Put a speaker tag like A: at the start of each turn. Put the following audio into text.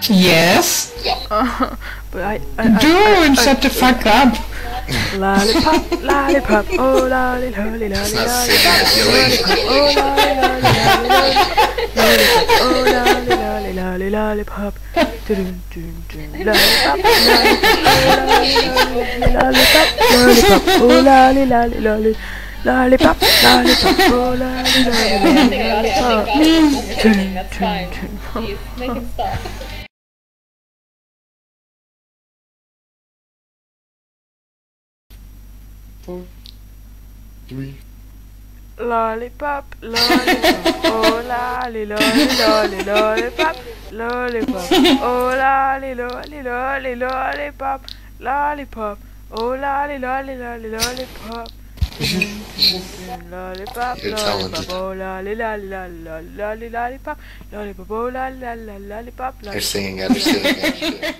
A: Yes.
B: But I
A: Do shut the fuck up.
B: Lollipop, lollipop, oh lolly, lolly, lolly, lollipop, lollipop, dun dun dun, lollipop, lollipop, lollipop, oh lolly, lolly, lolly, lollipop, lollipop, oh lolly, lolly, lollipop,
C: That's fine. Please, make him stop.
D: 4, 3.
B: Lollipop, lollipop, oh lolly, lolly, lolly, lollipop, lollipop, oh lolly, lolly, lolly, lollipop, lollipop, oh lolly, lolly, lolly, lollipop. Lollipop,
D: You're
B: lollipop,
D: talented.
B: oh lolly, lolly, lolly, lolly, lolly, lollipop, lollipop, oh lolly, lolly, lollipop,
D: You're
B: lollipop.
D: singing at her.